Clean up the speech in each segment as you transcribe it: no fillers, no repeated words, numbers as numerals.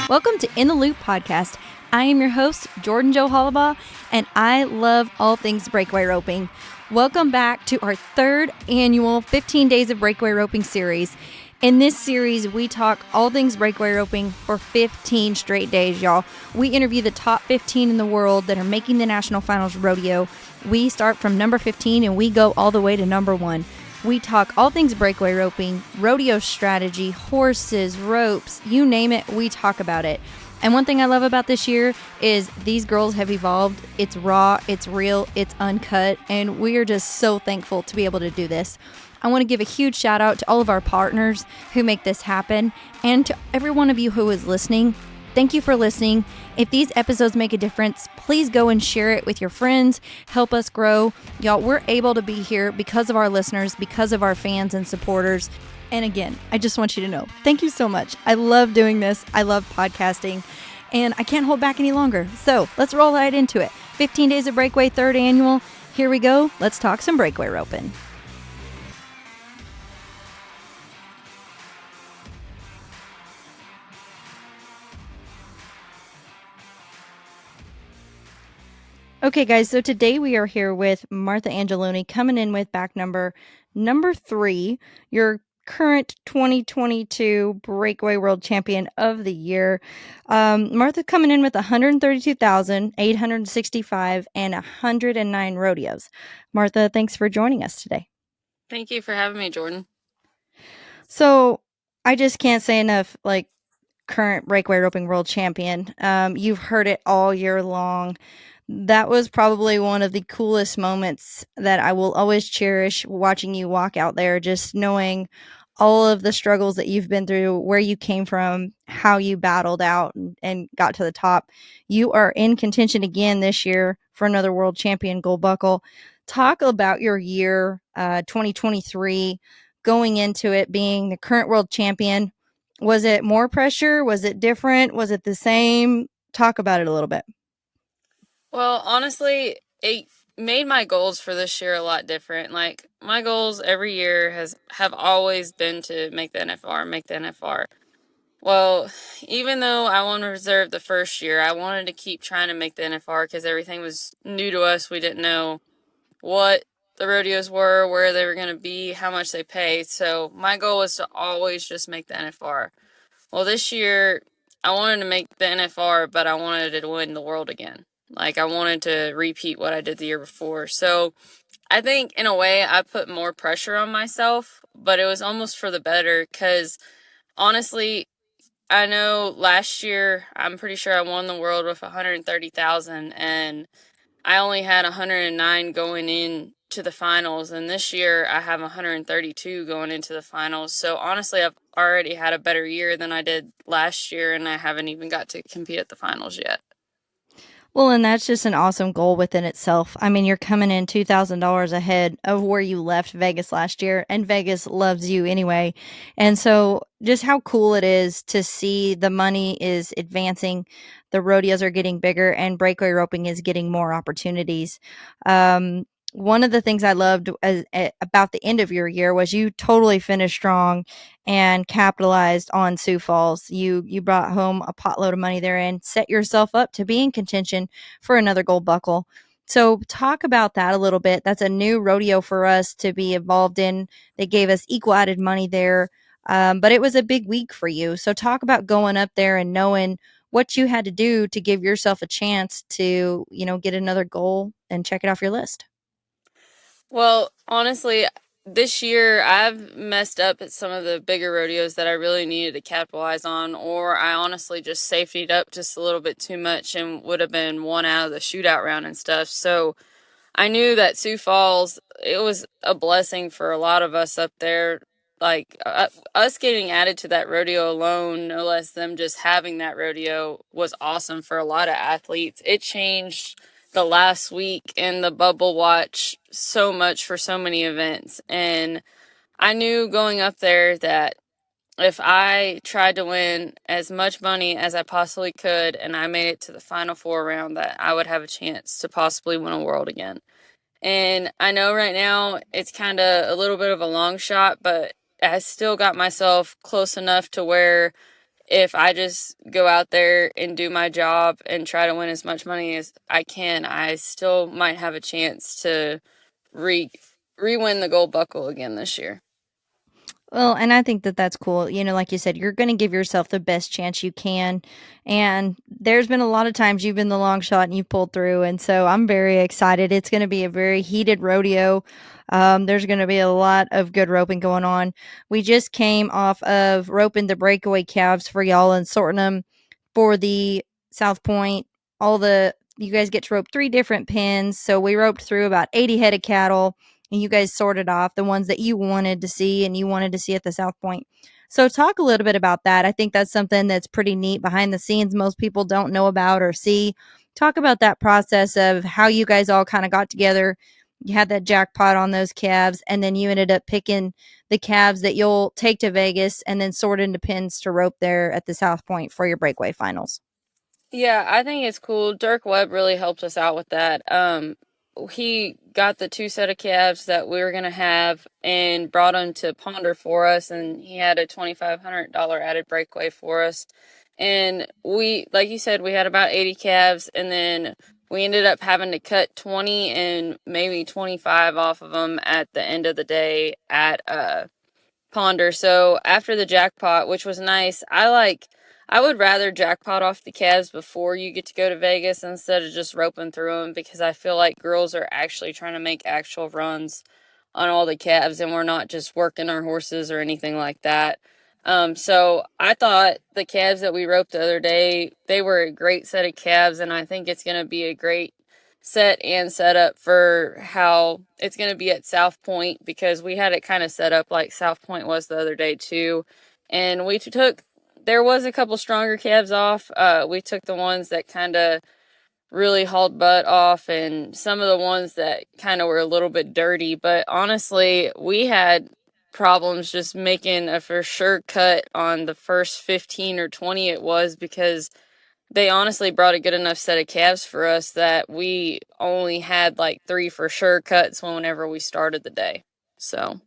Welcome to In the Loop podcast. I am your host, Jordan Jo Hollabaugh, and I love all things breakaway roping. Welcome back to our third annual 15 Days of Breakaway Roping series. In this series, we talk all things breakaway roping for 15 straight days, y'all. We interview the top 15 in the world that are making the national finals rodeo. We start from number 15 and we go all the way to number 1. We talk all things breakaway roping, rodeo strategy, horses, ropes, you name it, we talk about it. And one thing I love about this year is these girls have evolved. It's raw, it's real, it's uncut, and we are just so thankful to be able to do this. I want to give a huge shout out to all of our partners who make this happen, and to every one of you who is listening. Thank you for listening. If these episodes make a difference, please go and share it with your friends. Help us grow. Y'all, we're able to be here because of our listeners, because of our fans and supporters. And again, I just want you to know, thank you so much. I love doing this. I love podcasting, and I can't hold back any longer. So let's roll right into it. 15 Days of Breakaway, third annual. Here we go. Let's talk some breakaway roping. Okay, guys, so today we are here with Martha Angelone, coming in with back number 3, your current 2022 Breakaway World Champion of the Year. Martha coming in with 132,865 and 109 rodeos. Martha, thanks for joining us today. Thank you for having me, Jordan. So I just can't say enough, current breakaway roping world champion. You've heard it all year long. That was probably one of the coolest moments that I will always cherish, watching you walk out there, just knowing all of the struggles that you've been through, where you came from, how you battled out and got to the top. You are in contention again this year for another world champion gold buckle. Talk about your year, 2023, going into it being the current world champion. Was it more pressure? Was it different? Was it the same? Talk about it a little bit. Well, honestly, it made my goals for this year a lot different. Like, my goals every year have always been to make the NFR. Well, even though I won reserve the first year, I wanted to keep trying to make the NFR because everything was new to us. We didn't know what the rodeos were, where they were going to be, how much they pay. So my goal was to always just make the NFR. Well, this year, I wanted to make the NFR, but I wanted to win the world again. Like, I wanted to repeat what I did the year before. So I think, in a way, I put more pressure on myself, but it was almost for the better because, honestly, I know last year, I'm pretty sure I won the world with 130,000, and I only had 109 going in to the finals, and this year I have 132 going into the finals. So honestly, I've already had a better year than I did last year, and I haven't even got to compete at the finals yet. Well, and that's just an awesome goal within itself. I mean, you're coming in $2,000 ahead of where you left Vegas last year, and Vegas loves you anyway. And so just how cool it is to see the money is advancing, the rodeos are getting bigger, and breakaway roping is getting more opportunities. One of the things I loved about the end of your year was you totally finished strong and capitalized on Sioux Falls. You brought home a potload of money there and set yourself up to be in contention for another gold buckle. So talk about that a little bit. That's a new rodeo for us to be involved in. They gave us equal added money there, but it was a big week for you. So talk about going up there and knowing what you had to do to give yourself a chance to, get another goal and check it off your list. Well, honestly, this year I've messed up at some of the bigger rodeos that I really needed to capitalize on, or I honestly just safetied up just a little bit too much and would have been one out of the shootout round and stuff. So I knew that Sioux Falls, it was a blessing for a lot of us up there. Like, us getting added to that rodeo alone, no less them just having that rodeo, was awesome for a lot of athletes. It changed the last week in the bubble watch so much for so many events. And I knew going up there that if I tried to win as much money as I possibly could and I made it to the final 4 round, that I would have a chance to possibly win a world again. And I know right now it's kind of a little bit of a long shot, but I still got myself close enough to where if I just go out there and do my job and try to win as much money as I can, I still might have a chance to re-win the gold buckle again this year. Well, and I think that that's cool. Like you said, you're going to give yourself the best chance you can. And there's been a lot of times you've been the long shot and you've pulled through. And so I'm very excited. It's going to be a very heated rodeo. There's going to be a lot of good roping going on. We just came off of roping the breakaway calves for y'all and sorting them for the South Point. You guys get to rope 3 different pens. So we roped through about 80 head of cattle, and you guys sorted off the ones that you wanted to see and you wanted to see at the South Point. So talk a little bit about that. I think that's something that's pretty neat behind the scenes most people don't know about or see. Talk about that process of how you guys all kind of got together. You had that jackpot on those calves, and then you ended up picking the calves that you'll take to Vegas and then sort into pins to rope there at the South Point for your breakaway finals. Yeah, I think it's cool. Dirk Webb really helped us out with that. He got the 2 set of calves that we were gonna have and brought them to Ponder for us, and he had a $2,500 added breakaway for us. And we, like you said, we had about 80 calves, and then we ended up having to cut 20 and maybe 25 off of them at the end of the day at Ponder. So after the jackpot, which was nice, I would rather jackpot off the calves before you get to go to Vegas instead of just roping through them, because I feel like girls are actually trying to make actual runs on all the calves and we're not just working our horses or anything like that. So I thought the calves that we roped the other day, they were a great set of calves, and I think it's going to be a great set and set up for how it's going to be at South Point, because we had it kind of set up like South Point was the other day too. And there was a couple stronger calves off. We took the ones that kind of really hauled butt off and some of the ones that kind of were a little bit dirty. But honestly, we had problems just making a for sure cut on the first 15 or 20 it was, because they honestly brought a good enough set of calves for us that we only had like 3 for sure cuts whenever we started the day. So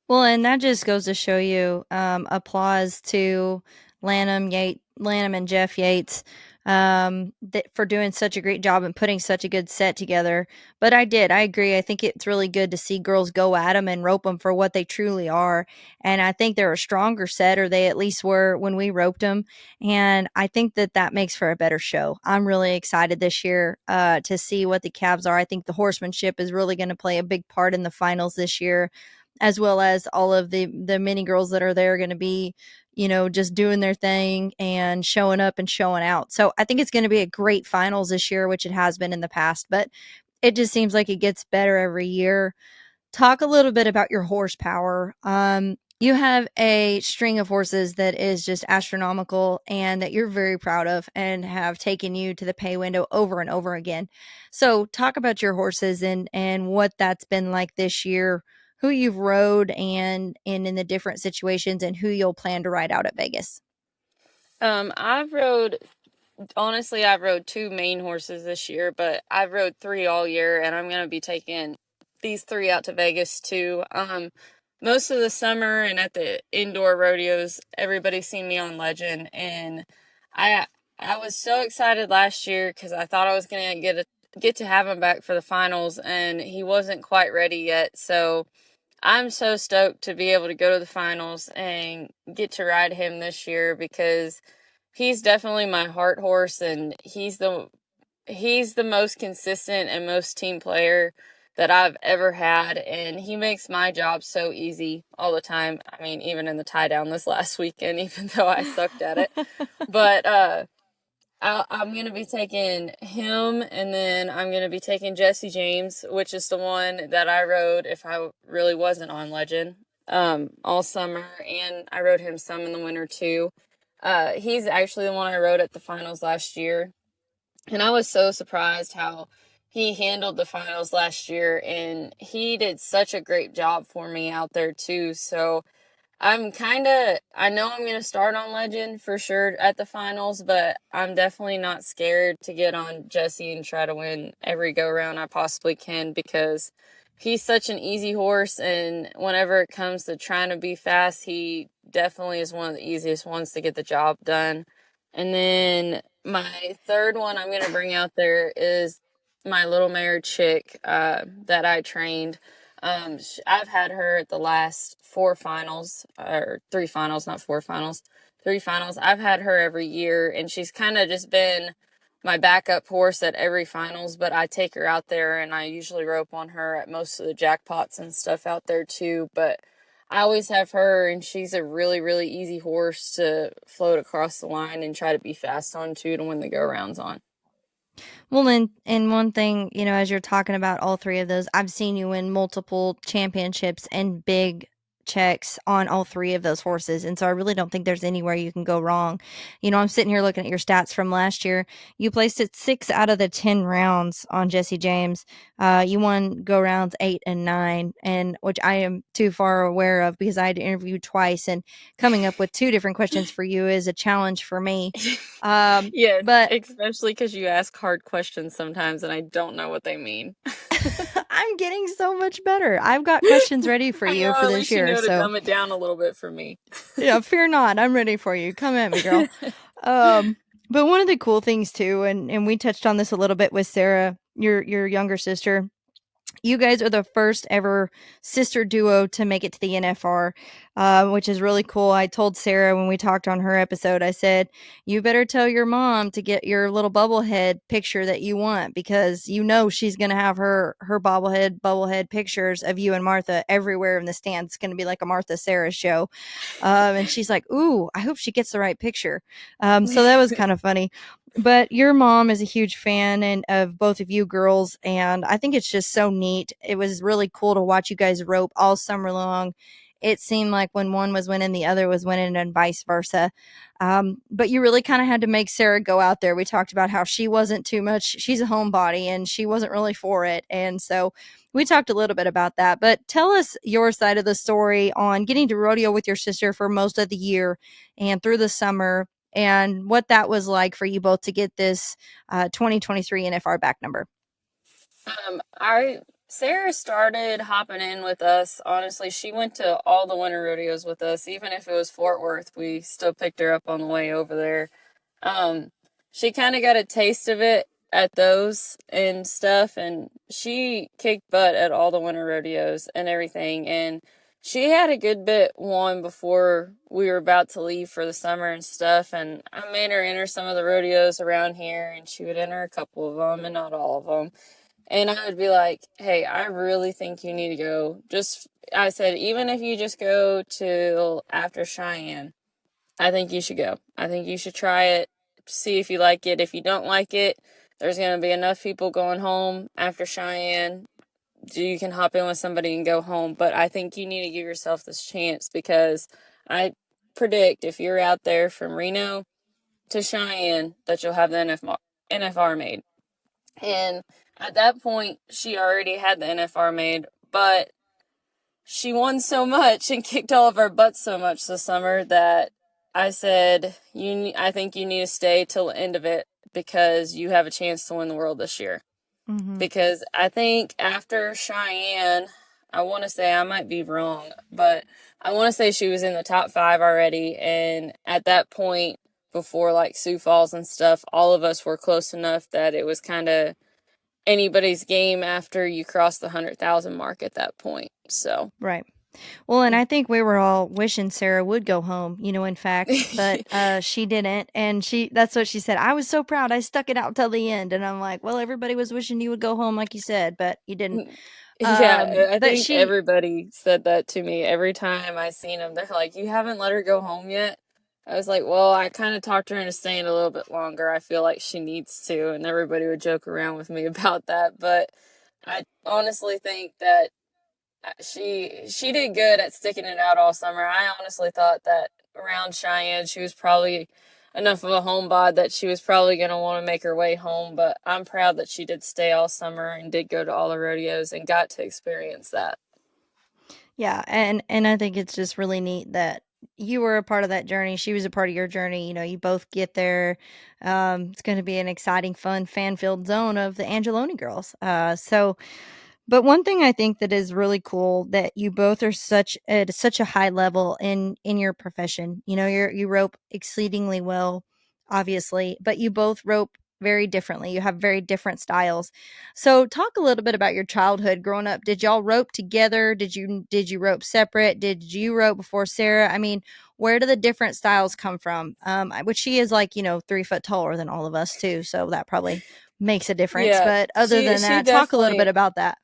Well, and that just goes to show you, applause to Lanham and Jeff Yates, for doing such a great job and putting such a good set together. But I agree. I think it's really good to see girls go at them and rope them for what they truly are. And I think they're a stronger set, or they at least were when we roped them. And I think that that makes for a better show. I'm really excited this year, to see what the calves are. I think the horsemanship is really going to play a big part in the finals this year, as well as all of the mini girls that are there going to be, just doing their thing and showing up and showing out. So I think it's going to be a great finals this year, which it has been in the past, but it just seems like it gets better every year. Talk a little bit about your horsepower. You have a string of horses that is just astronomical and that you're very proud of and have taken you to the pay window over and over again. So talk about your horses and what that's been like this year, who you've rode and in the different situations, and who you'll plan to ride out at Vegas. I've rode honestly, I've rode 2 main horses this year, but I've rode 3 all year, and I'm gonna be taking these 3 out to Vegas too. Most of the summer and at the indoor rodeos, everybody's seen me on Legend, and I I was so excited last year because I thought I was gonna get to have him back for the finals, and he wasn't quite ready yet. So I'm so stoked to be able to go to the finals and get to ride him this year, because he's definitely my heart horse, and he's the most consistent and most team player that I've ever had, and he makes my job so easy all the time. I mean, even in the tie down this last weekend, even though I sucked at it. But I'm going to be taking him, and then I'm going to be taking Jesse James, which is the one that I rode if I really wasn't on Legend, all summer, and I rode him some in the winter too. He's actually the one I rode at the finals last year, and I was so surprised how he handled the finals last year, and he did such a great job for me out there too. So I know I'm going to start on Legend for sure at the finals, but I'm definitely not scared to get on Jesse and try to win every go round I possibly can, because he's such an easy horse. And whenever it comes to trying to be fast, he definitely is one of the easiest ones to get the job done. And then my third one I'm going to bring out there is my little mare chick that I trained. I've had her at the last 4 finals, or 3 finals, not 4 finals, 3 finals. I've had her every year, and she's kind of just been my backup horse at every finals, but I take her out there and I usually rope on her at most of the jackpots and stuff out there too. But I always have her, and she's a really, really easy horse to float across the line and try to be fast on too to win the go-rounds on. Well, and one thing, as you're talking about all three of those, I've seen you win multiple championships and big checks on all three of those horses. And so I really don't think there's anywhere you can go wrong. I'm sitting here looking at your stats from last year. You placed it 6 out of the 10 rounds on Jesse James. You won go rounds 8 and 9, and which I am too far aware of because I had to interview twice, and coming up with 2 different questions for you is a challenge for me. Yes, But especially because you ask hard questions sometimes and I don't know what they mean. I'm getting so much better. I've got questions ready for I you know, for at this least you year. know to So, dumb it down a little bit for me. yeah, fear not. I'm ready for you. Come at me, girl. Um, but one of the cool things too, and we touched on this a little bit with Sarah, your younger sister. You guys are the first ever sister duo to make it to the NFR, which is really cool. I told Sarah when we talked on her episode, I said, you better tell your mom to get your little bubblehead picture that you want, because she's going to have her bubblehead pictures of you and Martha everywhere in the stands. It's going to be like a Martha Sarah show. And she's like, ooh, I hope she gets the right picture. So that was kind of funny. But your mom is a huge fan of both of you girls, and I think it's just so neat. It was really cool to watch you guys rope all summer long. It seemed like when one was winning, the other was winning, and vice versa. But you really kind of had to make Sarah go out there. We talked about how she wasn't too much. She's a homebody, and she wasn't really for it. And so we talked a little bit about that. But tell us your side of the story on getting to rodeo with your sister for most of the year and through the summer, and what that was like for you both to get this 2023 NFR back number. I Sarah started hopping in with us. Honestly, she went to all the winter rodeos with us. Even if it was Fort Worth, we still picked her up on the way over there. Um, she kind of got a taste of it at those and stuff, and she kicked butt at all the winter rodeos and everything. And she had a good bit won before we were about to leave for the summer and stuff. And I made her enter some of the rodeos around here, and she would enter a couple of them and not all of them. And I would be like, hey, I really think you need to go. I said, even if you just go till after Cheyenne, I think you should go. I think you should try it, see if you like it. If you don't like it, there's going to be enough people going home after Cheyenne. You can hop in with somebody and go home. But I think you need to give yourself this chance, because I predict if you're out there from Reno to Cheyenne that you'll have the NFR made. And at that point, she already had the NFR made, but she won so much and kicked all of our butts so much this summer that I said, I think you need to stay till the end of it, because you have a chance to win the world this year. Mm-hmm. Because I think after Cheyenne, I want to say, I might be wrong, but I want to say she was in the top 5 already. And at that point, before like Sioux Falls and stuff, all of us were close enough that it was kind of anybody's game after you cross the 100,000 mark at that point. So Right. Well, and I think we were all wishing Sarah would go home, in fact, but she didn't. And that's what she said. I was so proud. I stuck it out till the end. And I'm like, well, everybody was wishing you would go home, like you said, but you didn't. Yeah, I But think everybody said that to me every time I seen them. They're like, you haven't let her go home yet? I was like, well, I kind of talked her into staying a little bit longer. I feel like she needs to, and everybody would joke around with me about that. But I honestly think that she did good at sticking it out all summer. I honestly thought that around Cheyenne, she was probably enough of a homebod that she was probably going to want to make her way home. But I'm proud that she did stay all summer and did go to all the rodeos and got to experience that. yeah, and I think it's just really neat that you were a part of that journey. She was a part of your journey. You both get there. It's going to be an exciting, fun, fan-filled zone of the Angelone girls. But one thing I think that is really cool that you both are such at such a high level in your profession. You know, you rope exceedingly well, obviously, but you both rope very differently. You have very different styles. So talk a little bit about your childhood growing up. Did y'all rope together? Did you rope separate? Did you rope before Sarah? I mean, where do the different styles come from? Which she is like, 3 foot taller than all of us too, so that probably makes a difference. Yeah, But other she than she that, talk a little bit definitely about that.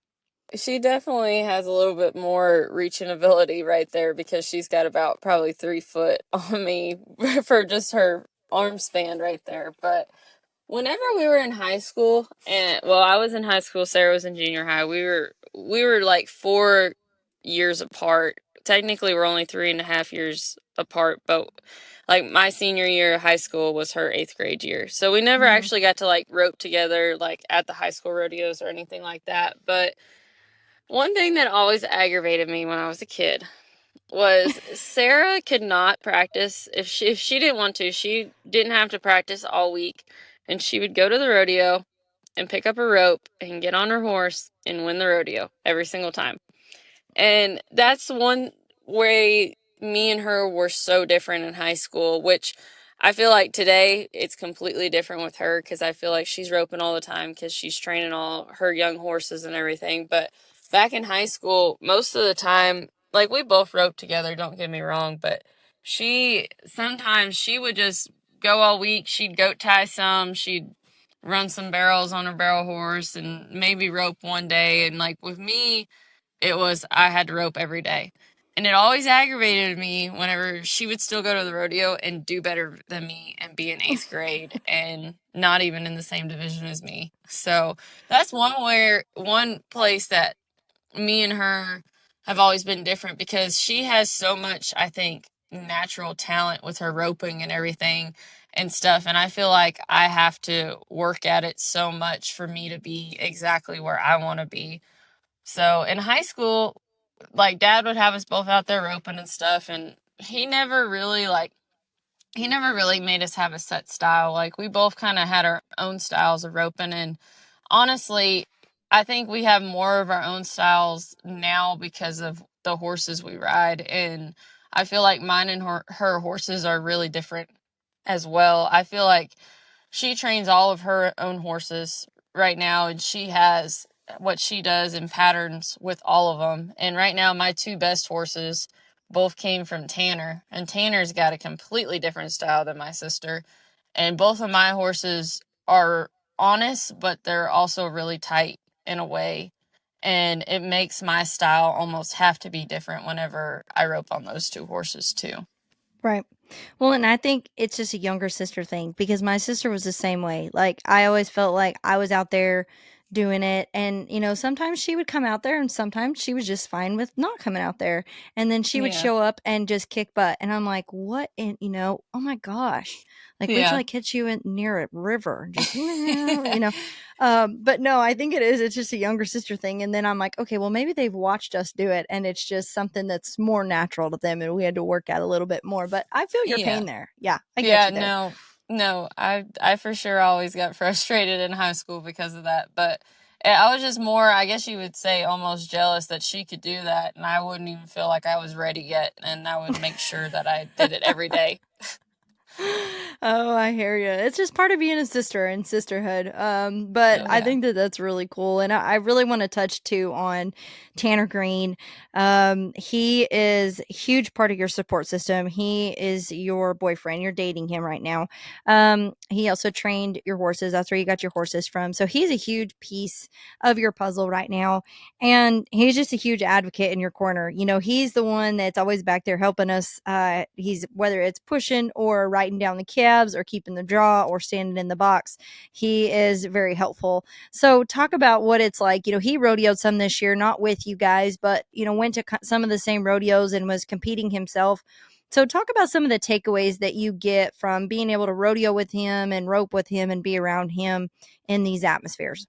she definitely has a little bit more reaching ability right there because she's got about probably 3 foot on me for just her arm span right there. But whenever we were in high school, and well, I was in high school, Sarah was in junior high. We were like 4 years apart. Technically, we're only 3.5 years apart, but like my senior year of high school was her eighth grade year. So we never Mhm. actually got to like rope together like at the high school rodeos or anything like that. But one thing that always aggravated me when I was a kid was Sarah could not practice if she didn't want to. She didn't have to practice all week, and she would go to the rodeo and pick up a rope and get on her horse and win the rodeo every single time. And that's one way me and her were so different in high school, which I feel like today it's completely different with her because I feel like she's roping all the time because she's training all her young horses and everything. But back in high school, most of the time, like we both roped together, don't get me wrong, but sometimes she would just go all week. She'd goat tie some, she'd run some barrels on her barrel horse and maybe rope one day. And like with me, it was I had to rope every day. And it always aggravated me whenever she would still go to the rodeo and do better than me and be in eighth grade and not even in the same division as me. So that's one place that me and her have always been different because she has so much, I think, natural talent with her roping and everything and stuff. And I feel like I have to work at it so much for me to be exactly where I want to be. So in high school, like dad would have us both out there roping and stuff, and he never really made us have a set style. Like we both kind of had our own styles of roping, and honestly, I think we have more of our own styles now because of the horses we ride, and I feel like mine and her horses are really different as well. I feel like she trains all of her own horses right now, and she has what she does in patterns with all of them. And right now, my two best horses both came from Tanner, and Tanner's got a completely different style than my sister. And both of my horses are honest, but they're also really tight in a way. And it makes my style almost have to be different whenever I rope on those two horses, too. Right. Well, and I think it's just a younger sister thing because my sister was the same way. Like, I always felt like I was out there doing it. And, sometimes she would come out there and sometimes she was just fine with not coming out there. And then she would Yeah. show up and just kick butt. And I'm like, what? And, oh my gosh. Like, wait till Yeah. I catch you near a river. Just, but no, I think it is. It's just a younger sister thing. And then I'm like, okay, well, maybe they've watched us do it and it's just something that's more natural to them and we had to work at a little bit more. But I feel your Yeah. pain there. Yeah, I get Yeah, you there. no, no, I for sure always got frustrated in high school because of that. But I was just more, I guess you would say, almost jealous that she could do that, and I wouldn't even feel like I was ready yet, and I would make sure that I did it every day. Oh, I hear you. It's just part of being a sister and sisterhood. But Oh I yeah. think that that's really cool, and I really want to touch too on Tanner Green. He is a huge part of your support system. He is your boyfriend. You're dating him right now. He also trained your horses. That's where you got your horses from. So he's a huge piece of your puzzle right now, and he's just a huge advocate in your corner. He's the one that's always back there helping us. He's whether it's pushing or writing down the calves or keeping the draw or standing in the box. He is very helpful. So talk about what it's like. He rodeoed some this year, not with you guys, but went to some of the same rodeos and was competing himself. So talk about some of the takeaways that you get from being able to rodeo with him and rope with him and be around him in these atmospheres.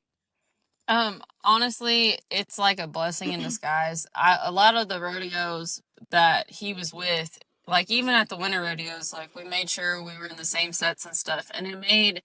Honestly, it's like a blessing in disguise. A lot of the rodeos that he was with, like even at the winter rodeos, like we made sure we were in the same sets and stuff, and it made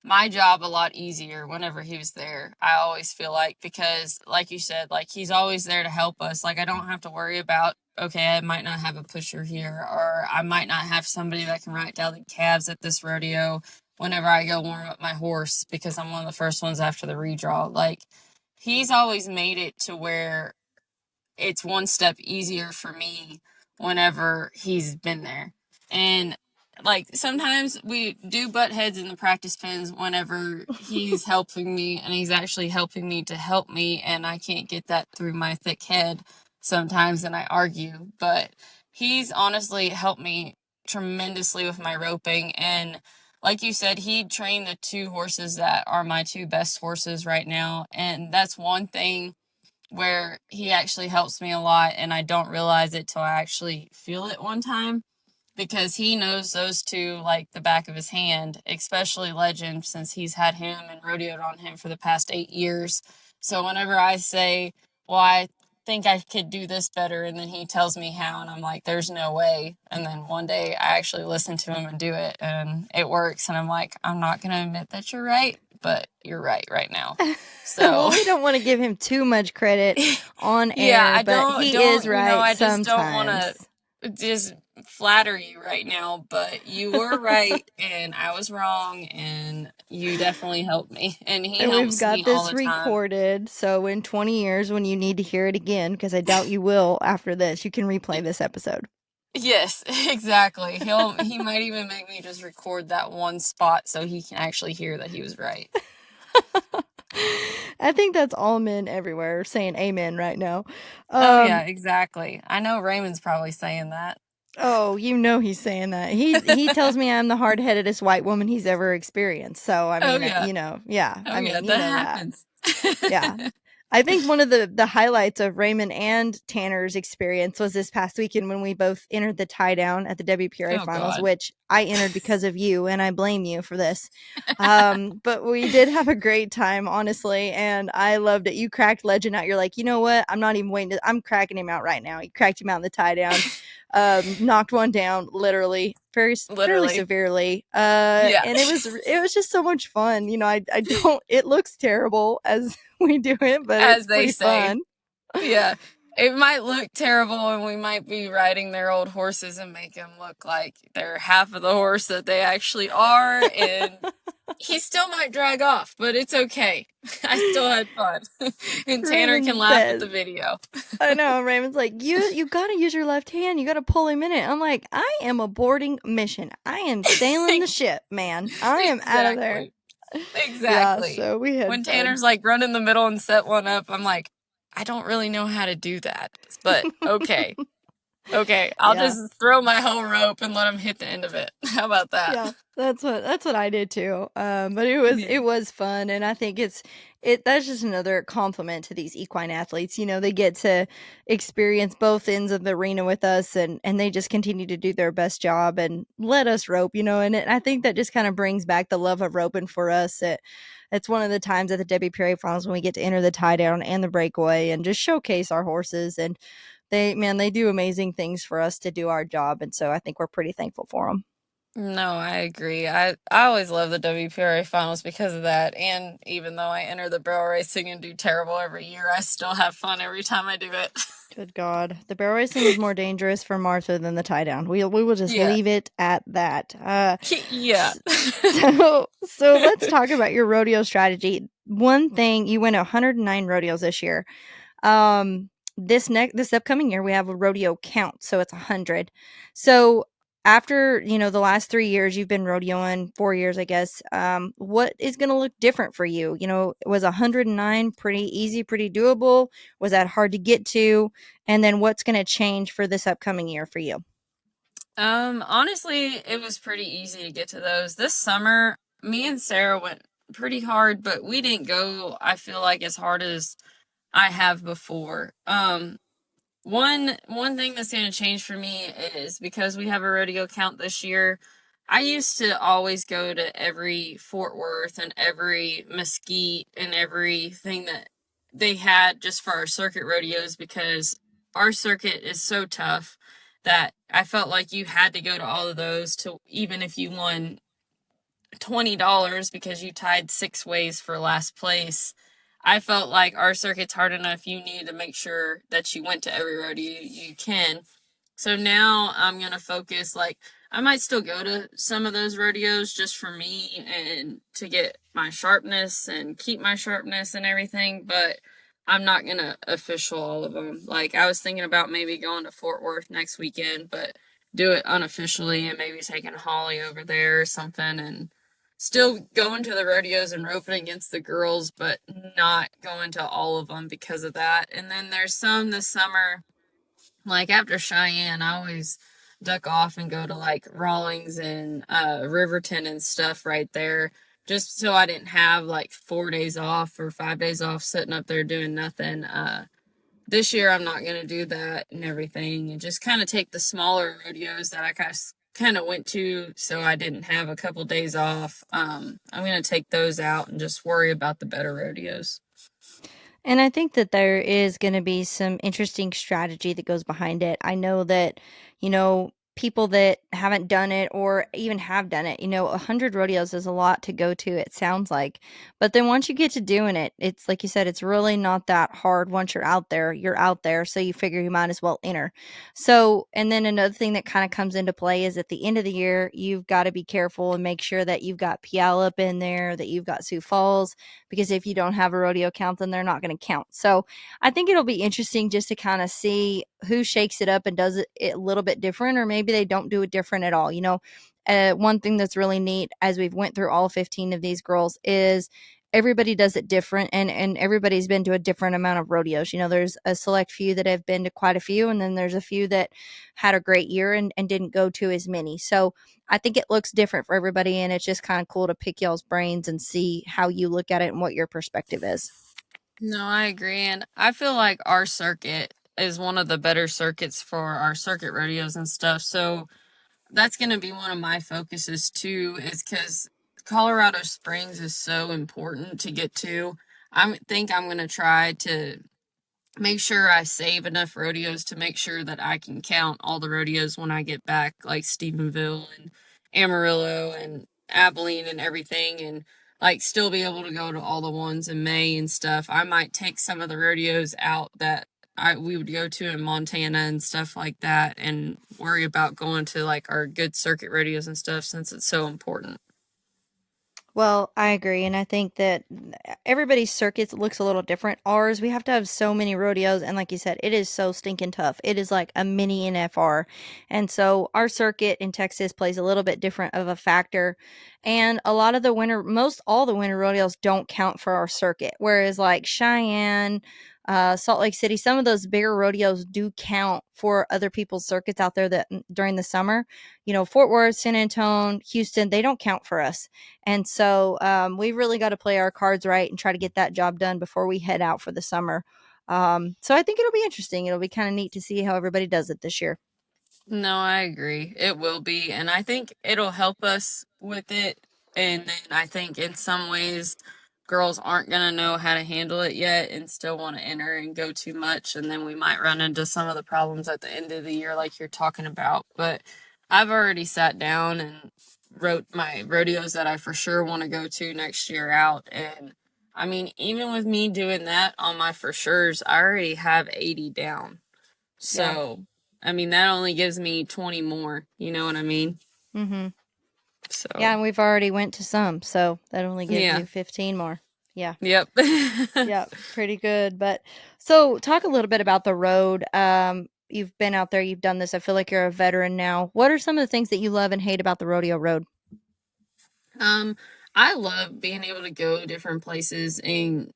my job a lot easier whenever he was there. I always feel like, because like you said, like he's always there to help us. Like I don't have to worry about, okay, I might not have a pusher here, or I might not have somebody that can ride down the calves at this rodeo whenever I go warm up my horse, because I'm one of the first ones after the redraw. Like he's always made it to where it's one step easier for me whenever he's been there. And like sometimes we do butt heads in the practice pens whenever he's helping me, and he's actually helping me to help me, and I can't get that through my thick head sometimes, and I argue. But he's honestly helped me tremendously with my roping. And like you said, he trained the two horses that are my two best horses right now, and that's one thing where he actually helps me a lot, and I don't realize it till I actually feel it one time, because he knows those two like the back of his hand, especially Legend, since he's had him and rodeoed on him for the past 8 years. So whenever I say, well, I think I could do this better, and then he tells me how, and I'm like, there's no way. And then one day I actually listen to him and do it, and it works. And I'm like, I'm not going to admit that you're right, but you're right now. So Well, we don't want to give him too much credit on yeah, air, I but he is right I just don't want to sometimes. just flatter you right now, but you were right and I was wrong, and you definitely helped me, and he And we've helps me got all this the time. recorded, so in 20 years, when you need to hear it again, because I doubt you will after this, you can replay this episode. Yes, exactly. He might even make me just record that one spot so he can actually hear that he was right. I think that's all men everywhere saying amen right now. Oh yeah, Um, exactly. I know Raymond's probably saying that. oh, you know he's saying that. He tells me I'm the hard-headedest white woman he's ever experienced. So, I Oh mean, yeah. yeah, Oh I yeah, mean, you that know that. happens. Yeah. I think one of the highlights of Raymond and Tanner's experience was this past weekend when we both entered the tie down at the WPRA Oh finals, God. which I entered because of you, and I blame you for this. But we did have a great time, honestly, and I loved it. You cracked Legend out. You're like, you know what? I'm not even waiting I'm cracking him out right now. You cracked him out in the tie down, knocked one down, literally, fairly Literally. severely. Yeah. And it was just so much fun. I don't. It looks terrible as we do it, but As it's they pretty say. fun. Yeah. It might look terrible, and we might be riding their old horses and make them look like they're half of the horse that they actually are, and he still might drag off, but it's okay. I still had fun. And Tanner can Raymond laugh at says, the video. I know. Raymond's like, you gotta use your left hand. You gotta pull him in it. I'm like, I am aborting mission. I am sailing the ship, man. I am out of there. Exactly. Yeah. Exactly. So we had When fun. Tanner's like run in the middle and set one up, I'm like, I don't really know how to do that, but okay. Okay, I'll Yeah. just throw my whole rope and let him hit the end of it. How about that? Yeah, that's what I did too. But it was Yeah. it was fun, and I think that's just another compliment to these equine athletes. They get to experience both ends of the arena with us, and they just continue to do their best job and let us rope. I think that just kind of brings back the love of roping for us. It's one of the times at the WPRA finals when we get to enter the tie down and the breakaway and just showcase our horses, and they do amazing things for us to do our job, and so I think we're pretty thankful for them. No, I agree. I always love the WPRA finals because of that. And even though I enter the barrel racing and do terrible every year, I still have fun every time I do it. Good God. The barrel racing is more dangerous for Martha than the tie down. We will just Yeah. leave it at that. Yeah. So let's talk about your rodeo strategy. One thing, you went 109 rodeos this year. This upcoming year we have a rodeo count, so it's 100. So after the last 3 years you've been rodeoing, 4 years I guess, what is going to look different for you? Was 109 pretty easy, pretty doable? Was that hard to get to? And then what's going to change for this upcoming year for you? Honestly, it was pretty easy to get to those. This summer, me and Sarah went pretty hard, but we didn't go, I feel like, as hard as I have before. One thing that's going to change for me is because we have a rodeo count this year. I used to always go to every Fort Worth and every Mesquite and everything that they had just for our circuit rodeos, because our circuit is so tough that I felt like you had to go to all of those to, even if you won $20 because you tied 6 ways for last place. I felt like our circuit's hard enough. You need to make sure that you went to every rodeo you can. So now I'm gonna focus, like, I might still go to some of those rodeos just for me and to get my sharpness and keep my sharpness and everything, but I'm not gonna official all of them. Like, I was thinking about maybe going to Fort Worth next weekend, but do it unofficially and maybe taking Holly over there or something and still going to the rodeos and roping against the girls, but not going to all of them because of that. And then there's some this summer, like after Cheyenne, I always duck off and go to like Rawlings and Riverton and stuff right there, just so I didn't have like 4 days off or 5 days off sitting up there doing nothing. This year I'm not gonna do that and everything, and just kind of take the smaller rodeos that I kind of went to, so I didn't have a couple days off. I'm gonna take those out and just worry about the better rodeos. And I think that there is going to be some interesting strategy that goes behind it. I know that, people that haven't done it or even have done it, 100 rodeos is a lot to go to, it sounds like. But then once you get to doing it, it's like you said, it's really not that hard. Once you're out there, you're out there. So you figure you might as well enter. So, and then another thing that kind of comes into play is at the end of the year, you've got to be careful and make sure that you've got Puyallup in there, that you've got Sioux Falls, because if you don't have a rodeo count, then they're not going to count. So I think it'll be interesting just to kind of see who shakes it up and does it a little bit different, or maybe they don't do it different at all. One thing that's really neat as we've went through all 15 of these girls is everybody does it different, and everybody's been to a different amount of rodeos. There's a select few that have been to quite a few, and then there's a few that had a great year and didn't go to as many. So I think it looks different for everybody, and it's just kind of cool to pick y'all's brains and see how you look at it and what your perspective is. No, I agree. And I feel like our circuit is one of the better circuits for our circuit rodeos and stuff. So that's going to be one of my focuses too, is because Colorado Springs is so important to get to. I think I'm going to try to make sure I save enough rodeos to make sure that I can count all the rodeos when I get back, like Stephenville and Amarillo and Abilene and everything, and like still be able to go to all the ones in May and stuff. I might take some of the rodeos out that we would go to in Montana and stuff like that, and worry about going to like our good circuit rodeos and stuff since it's so important. Well, I agree, and I think that everybody's circuits looks a little different. Ours, we have to have so many rodeos, and like you said, it is so stinking tough. It is like a mini NFR, and so our circuit in Texas plays a little bit different of a factor. And a lot of the winter, most all the winter rodeos don't count for our circuit, whereas like Cheyenne, Salt Lake City, some of those bigger rodeos do count for other people's circuits out there that during the summer. Fort Worth, San Antonio, Houston, they don't count for us. And so we really got to play our cards right and try to get that job done before we head out for the summer. So I think it'll be interesting. It'll be kind of neat to see how everybody does it this year. No, I agree. It will be. And I think it'll help us with it. And then I think in some ways, girls aren't going to know how to handle it yet and still want to enter and go too much. And then we might run into some of the problems at the end of the year, like you're talking about. But I've already sat down and wrote my rodeos that I for sure want to go to next year out. And I mean, even with me doing that on my for sure's, I already have 80 down. Yeah. So, I mean, that only gives me 20 more. You know what I mean? Mm-hmm. Yeah, So, and we've already went to some, so that only gives yeah. you 15 more. Yeah. Yep. Yeah, pretty good. But so talk a little bit about the road. You've been out there, you've done this. I feel like you're a veteran now. What are some of the things that you love and hate about the rodeo road? um, I love being able to go different places and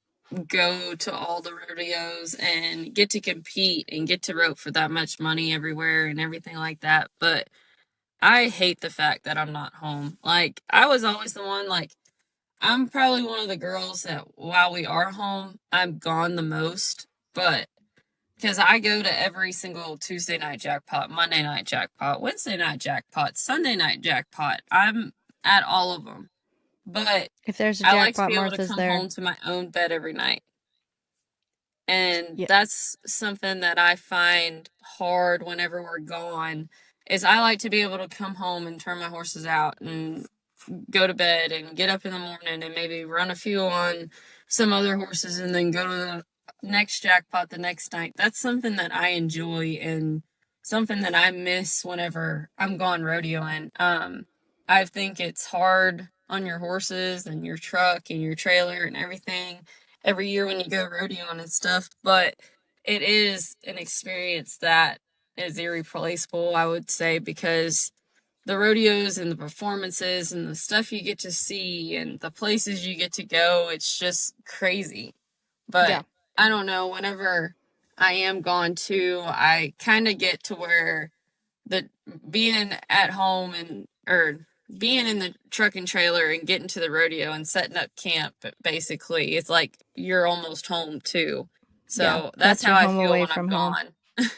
go to all the rodeos and get to compete and get to rope for that much money everywhere and everything like that. But I hate the fact that I'm not home. Like, I was always the one, like, I'm probably one of the girls that while we are home, I'm gone the most. But because I go to every single Tuesday night jackpot, Monday night jackpot, Wednesday night jackpot, Sunday night jackpot. I'm at all of them. But If there's a I like to jackpot, be able to Martha's come there. home to my own bed every night. And Yeah. that's something that I find hard whenever we're gone is I like to be able to come home and turn my horses out and go to bed and get up in the morning and maybe run a few on some other horses and then go to the next jackpot the next night. That's something that I enjoy and something that I miss whenever I'm gone rodeoing. I think it's hard on your horses and your truck and your trailer and everything every year when you go rodeoing and stuff, but it is an experience that is irreplaceable, I would say, because the rodeos and the performances and the stuff you get to see and the places you get to go, it's just crazy. Yeah. But I don't know, whenever I am gone too, I kind of get to where the being at home and or being in the truck and trailer and getting to the rodeo and setting up camp basically, it's like you're almost home too. Yeah. So that's That's how your I home feel away when I'm from home. gone.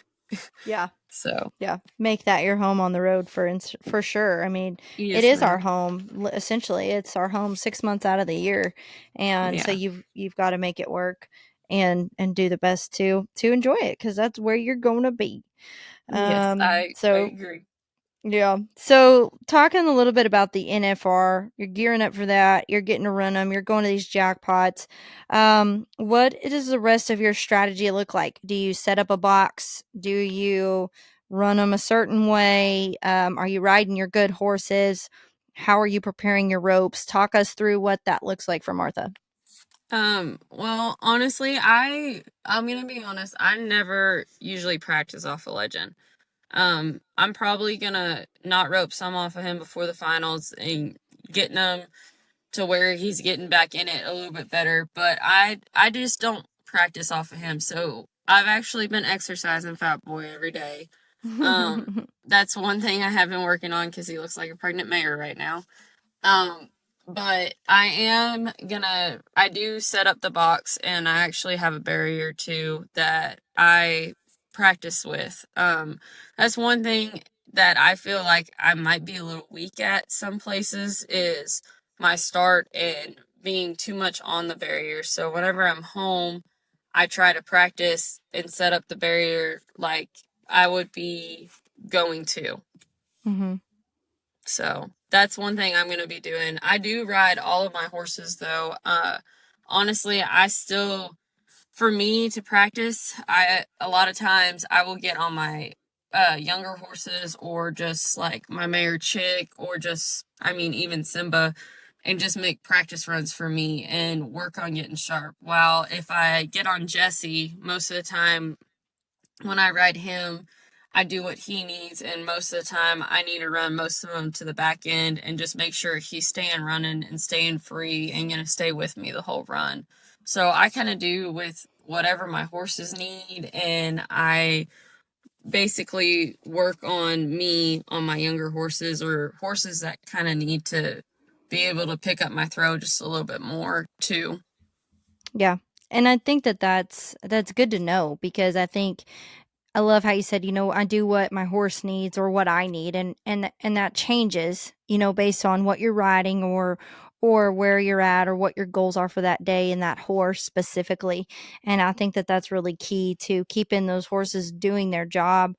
Yeah. So Yeah, make that your home on the road for sure. I mean, it yes, is our ma'am. home. Essentially, it's our home 6 months out of the year, and so Yeah. you've got to make it work and do the best to enjoy it because that's where you're going to be. Yes, I So agree. yeah. So talking a little bit about the NFR, you're gearing up for that. You're getting to run them. You're going to these jackpots. What does the rest of your strategy look like? Do you set up a box? Do you run them a certain way? Are you riding your good horses? How are you preparing your ropes? Talk us through what that looks like for Martha. Well, honestly, I'm gonna be honest, I never usually practice off a legend. I'm probably gonna not rope some off of him before the finals and getting him to where he's getting back in it a little bit better, but I just don't practice off of him. So I've actually been exercising Fat Boy every day. That's one thing I have been working on because he looks like a pregnant mare right now. Um, but I do set up the box and I actually have a barrier too that I practice with. That's one thing that I feel like I might be a little weak at some places is my start and being too much on the barrier. So whenever I'm home, I try to practice and set up the barrier like I would be going to. hmm So that's one thing I'm going to be doing. I do ride all of my horses though. Honestly, for me to practice, a lot of times I will get on my younger horses or just like my mare Chick or just, I mean, even Simba and just make practice runs for me and work on getting sharp. While if I get on Jesse, most of the time when I ride him, I do what he needs, and most of the time I need to run most of them to the back end and just make sure he's staying running and staying free and gonna stay with me the whole run. So I kind of do with whatever my horses need, and I basically work on me on my younger horses or horses that kind of need to be able to pick up my throw just a little bit more too. Yeah. And I think that's good to know because I love how you said, I do what my horse needs or what I need and that changes, based on what you're riding or where you're at or what your goals are for that day and that horse specifically. And I think that that's really key to keeping those horses doing their job,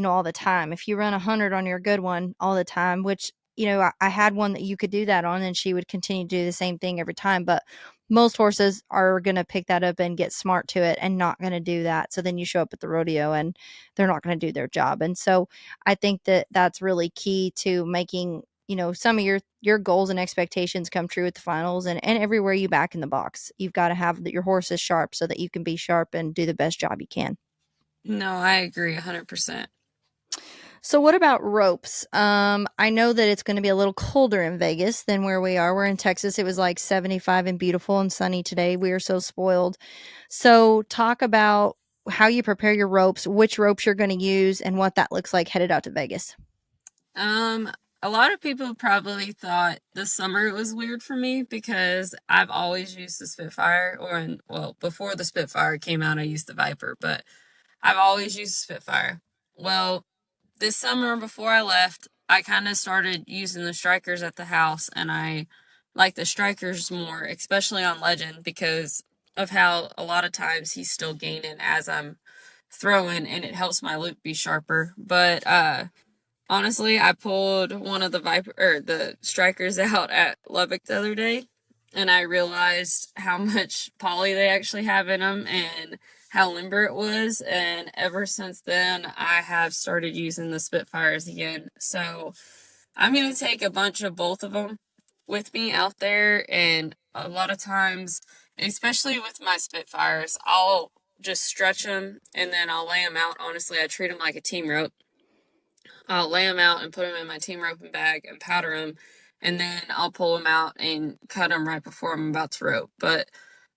all the time. If you run 100 on your good one all the time, which I had one that you could do that on and she would continue to do the same thing every time, but most horses are going to pick that up and get smart to it and not going to do that. So then you show up at the rodeo and they're not going to do their job. And so I think that that's really key to making, some of your goals and expectations come true at the finals and everywhere you back in the box. You've got to have your horses sharp so that you can be sharp and do the best job you can. No, I agree 100%. So what about ropes? I know that it's going to be a little colder in Vegas than where we are. We're in Texas. It was like 75 and beautiful and sunny today. We are so spoiled. So talk about how you prepare your ropes, which ropes you're going to use, and what that looks like headed out to Vegas. Um, a lot of people probably thought the summer was weird for me because I've always used the Spitfire, well, before the Spitfire came out, I used the Viper, but I've always used the Spitfire. Well, this summer before I left, I kind of started using the Strikers at the house, and I like the Strikers more, especially on Legend, because of how a lot of times he's still gaining as I'm throwing, and it helps my loop be sharper. But Honestly, I pulled one of the strikers out at Lubbock the other day, and I realized how much poly they actually have in them and how limber it was. And ever since then, I have started using the Spitfires again. So I'm gonna take a bunch of both of them with me out there, and a lot of times, especially with my Spitfires, I'll just stretch them and then I'll lay them out. Honestly, I treat them like a team rope. I'll lay them out and put them in my team roping bag and powder them, and then I'll pull them out and cut them right before I'm about to rope. But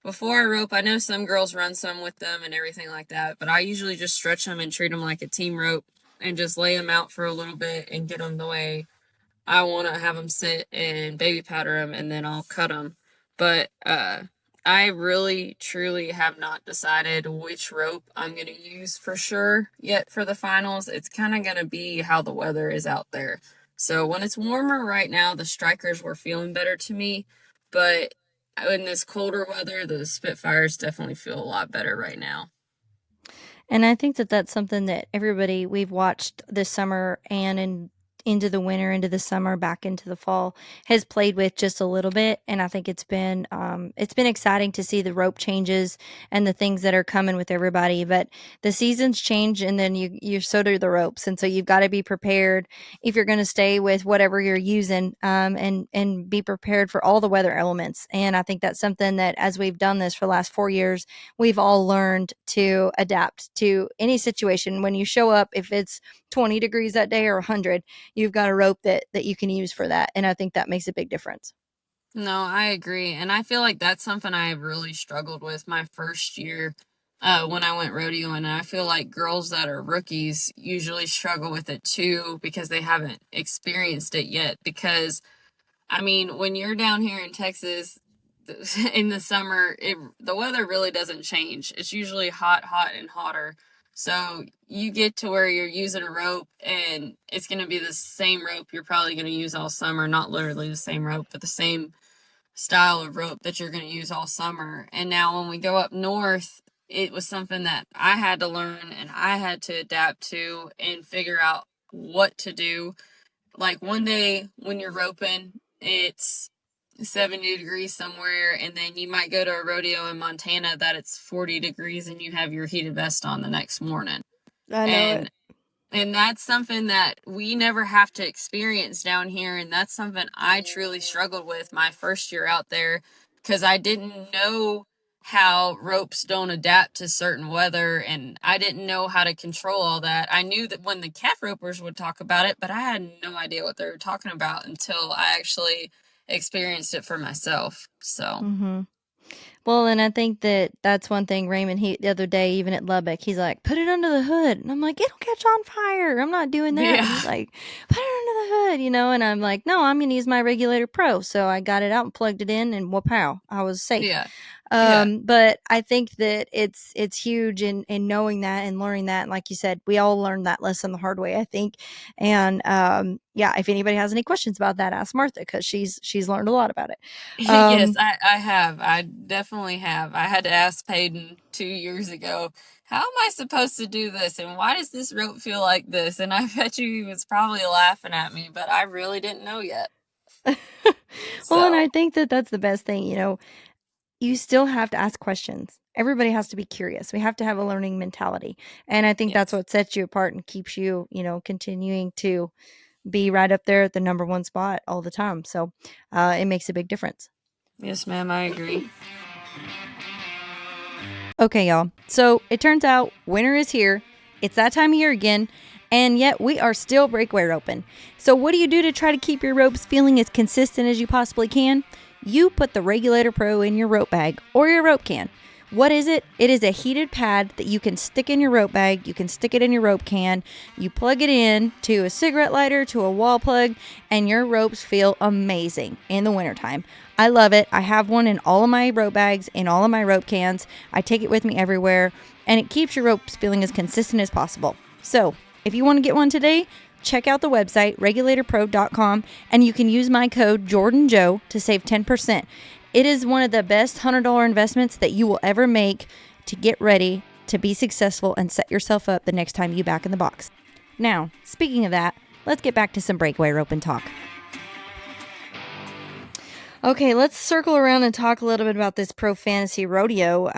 before I rope, I know some girls run some with them and everything like that, but I usually just stretch them and treat them like a team rope and just lay them out for a little bit and get them the way I want to have them sit and baby powder them, and then I'll cut them. But I really truly have not decided which rope I'm going to use for sure yet for the finals. It's kind of going to be how the weather is out there. So when it's warmer right now, the strikers were feeling better to me, but in this colder weather, the Spitfires definitely feel a lot better right now. And I think that that's something that everybody we've watched this summer and into the winter, into the summer, back into the fall has played with just a little bit. And I think it's been exciting to see the rope changes and the things that are coming with everybody. But the seasons change, and then you so do the ropes, and so you've got to be prepared if you're going to stay with whatever you're using, and be prepared for all the weather elements. And I think that's something that as we've done this for the last 4 years, we've all learned to adapt to any situation. When you show up, if it's 20 degrees that day or 100, you've got a rope that you can use for that. And I think that makes a big difference. No, I agree. And I feel like that's something I really struggled with my first year when I went rodeoing. And I feel like girls that are rookies usually struggle with it too because they haven't experienced it yet. Because, I mean, when you're down here in Texas in the summer, the weather really doesn't change. It's usually hot, hot, and hotter. So you get to where you're using a rope and it's going to be the same rope you're probably going to use all summer. Not literally the same rope, but the same style of rope that you're going to use all summer. And now when we go up north, it was something that I had to learn and I had to adapt to and figure out what to do. Like one day when you're roping, it's 70 degrees somewhere, and then you might go to a rodeo in Montana that it's 40 degrees and you have your heated vest on the next morning. I know it. And that's something that we never have to experience down here. And that's something I truly struggled with my first year out there because I didn't know how ropes don't adapt to certain weather. And I didn't know how to control all that. I knew that when the calf ropers would talk about it, but I had no idea what they were talking about until I actually experienced it for myself. So, Mm-hmm. Well, and I think that that's one thing Raymond, the other day, even at Lubbock, he's like, put it under the hood. And I'm like, it'll catch on fire. I'm not doing that. And yeah, he's like, put it under the hood, And I'm like, no, I'm going to use my Regulator Pro. So I got it out and plugged it in, and whoop-pow, I was safe. yeah, yeah. But I think that it's huge in knowing that and learning that. And like you said, we all learned that lesson the hard way, I think. And yeah, if anybody has any questions about that, ask Martha, because she's learned a lot about it. Yes, I have. I definitely have. I had to ask Peyton 2 years ago, how am I supposed to do this? And why does this rope feel like this? And I bet you he was probably laughing at me, but I really didn't know yet. Well, and I So, think that that's the best thing, you still have to ask questions. Everybody has to be curious. We have to have a learning mentality. And I think that's yes. what sets you apart and keeps you, continuing to be right up there at the number one spot all the time. So it makes a big difference. Yes, ma'am, I agree. Okay, y'all. So it turns out winter is here. It's that time of year again. And yet we are still breakaway roping. So what do you do to try to keep your ropes feeling as consistent as you possibly can? You put the Regulator Pro in your rope bag or your rope can. What is it? It is a heated pad that you can stick in your rope bag. You can stick it in your rope can. You plug it in to a cigarette lighter, to a wall plug, and your ropes feel amazing in the wintertime. I love it. I have one in all of my rope bags, in all of my rope cans. I take it with me everywhere, and it keeps your ropes feeling as consistent as possible. So if you want to get one today, check out the website, regulatorpro.com, and you can use my code JordanJoe to save 10%. It is one of the best $100 investments that you will ever make to get ready to be successful and set yourself up the next time you back in the box. Now, speaking of that, let's get back to some breakaway rope and talk. Okay, let's circle around and talk a little bit about this Pro Fantasy Rodeo.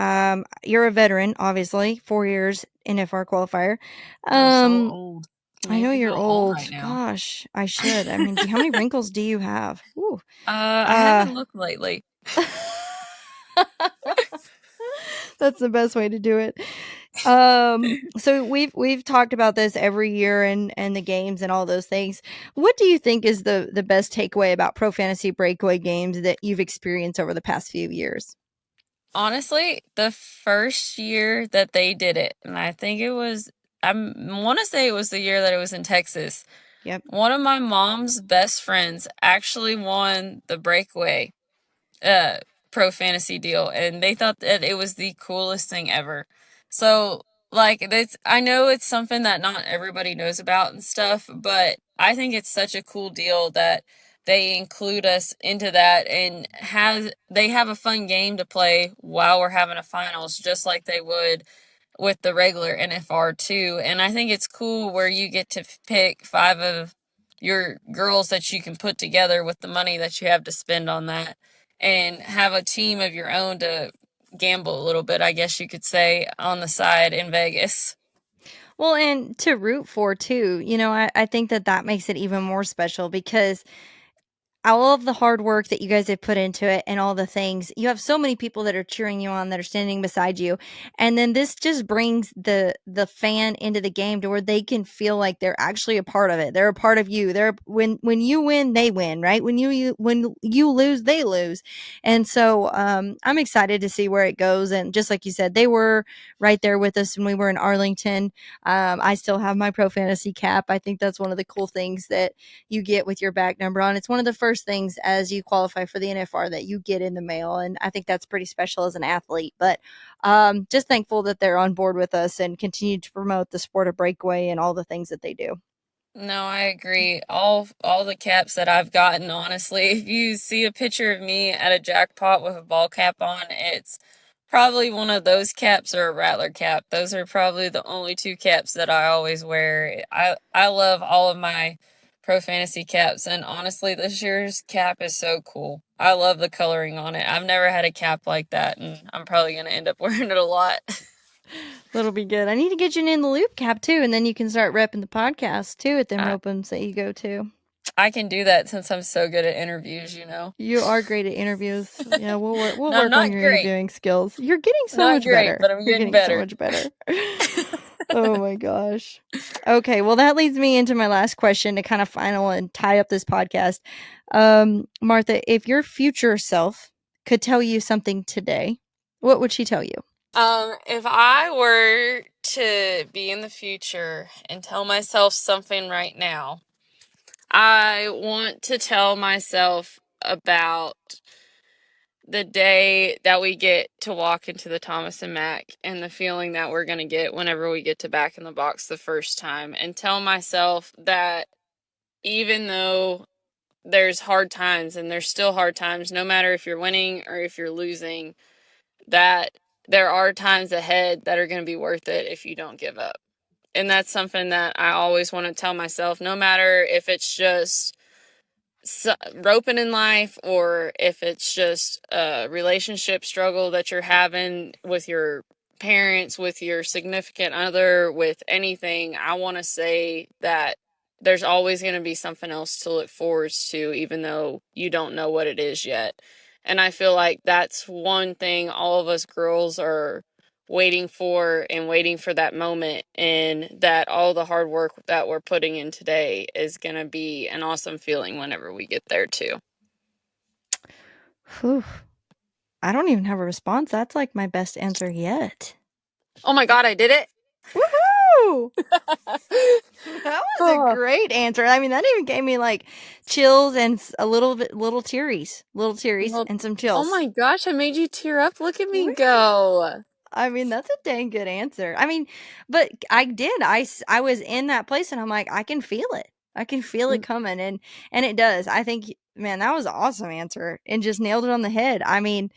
You're a veteran, obviously, 4 years NFR qualifier. I'm so old. I know you're old. Right now. Gosh, I should. I mean, how many wrinkles do you have? Ooh. I haven't looked lately. That's the best way to do it. So we've talked about this every year and the games and all those things. What do you think is the best takeaway about Pro Fantasy Breakaway games that you've experienced over the past few years? Honestly, the first year that they did it, and I think it was, I want to say it was the year that it was in Texas. Yep. One of my mom's best friends actually won the breakaway pro fantasy deal, and they thought that it was the coolest thing ever. So like I know it's something that not everybody knows about and stuff, but I think it's such a cool deal that they include us into that and they have a fun game to play while we're having a finals, just like they would with the regular NFR too. And I think it's cool where you get to pick 5 of your girls that you can put together with the money that you have to spend on that and have a team of your own to gamble a little bit, I guess you could say, on the side in Vegas. Well, and to root for too, I think that makes it even more special because all of the hard work that you guys have put into it and all the things, you have so many people that are cheering you on, that are standing beside you. And then this just brings the fan into the game to where they can feel like they're actually a part of it. They're a part of you. When you win, they win, right? When you lose, they lose. And so I'm excited to see where it goes. And just like you said, they were right there with us when we were in Arlington. I still have my Pro Fantasy cap. I think that's one of the cool things that you get with your back number on. It's one of the first things as you qualify for the NFR that you get in the mail. And I think that's pretty special as an athlete, but just thankful that they're on board with us and continue to promote the sport of breakaway and all the things that they do. No, I agree. All the caps that I've gotten, honestly, if you see a picture of me at a jackpot with a ball cap on, it's probably one of those caps or a Rattler cap. Those are probably the only 2 caps that I always wear. I love all of my Pro Fantasy caps, and honestly, this year's cap is so cool. I love the coloring on it. I've never had a cap like that, and I'm probably going to end up wearing it a lot. That'll be good. I need to get you an In the Loop cap too, and then you can start repping the podcast too at them ropings that you go to. I can do that since I'm so good at interviews, You are great at interviews. Yeah, we'll work on your interviewing skills. You're getting so much better. But I'm getting better. So much better. Oh my gosh. Okay, well that leads me into my last question to kind of final and tie up this podcast. Martha, if your future self could tell you something today, what would she tell you? If I were to be in the future and tell myself something right now, I want to tell myself about the day that we get to walk into the Thomas and Mack and the feeling that we're going to get whenever we get to back in the box the first time, and tell myself that even though there's hard times and there's still hard times, no matter if you're winning or if you're losing, that there are times ahead that are going to be worth it if you don't give up. And that's something that I always want to tell myself, no matter if it's just roping in life or if it's just a relationship struggle that you're having with your parents, with your significant other, with anything. I want to say that there's always going to be something else to look forward to, even though you don't know what it is yet. And I feel like that's one thing all of us girls are waiting for that moment, and that all the hard work that we're putting in today is going to be an awesome feeling whenever we get there too. Whew. I don't even have a response. That's like my best answer yet. Oh my God, I did it. Woohoo! That was a great answer. I mean, that even gave me like chills and a little tearies, and some chills. Oh my gosh, I made you tear up. Look at me go. I mean, that's a dang good answer. I mean, but I did. I was in that place and I'm like, I can feel it. I can feel it coming, and it does. I think, man, that was an awesome answer and just nailed it on the head. I mean,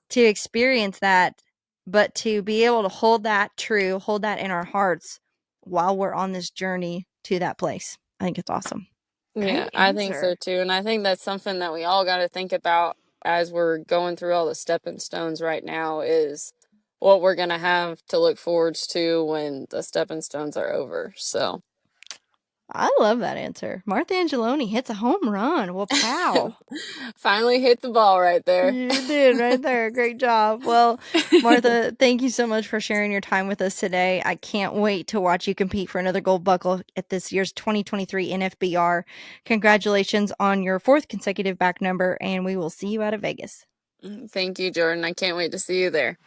to experience that, but to be able to hold that in our hearts while we're on this journey to that place. I think it's awesome. Yeah, Great I think so answer. too. And I think that's something that we all got to think about as we're going through all the stepping stones right now is what we're going to have to look forwards to when the stepping stones are over. So I love that answer. Martha Angelone hits a home run. Well, pow. finally hit the ball right there. You did right there. Great job. Well, Martha, thank you so much for sharing your time with us today. I can't wait to watch you compete for another gold buckle at this year's 2023 NFBR. Congratulations on your 4th consecutive back number, and we will see you out of Vegas. Thank you, Jordan. I can't wait to see you there.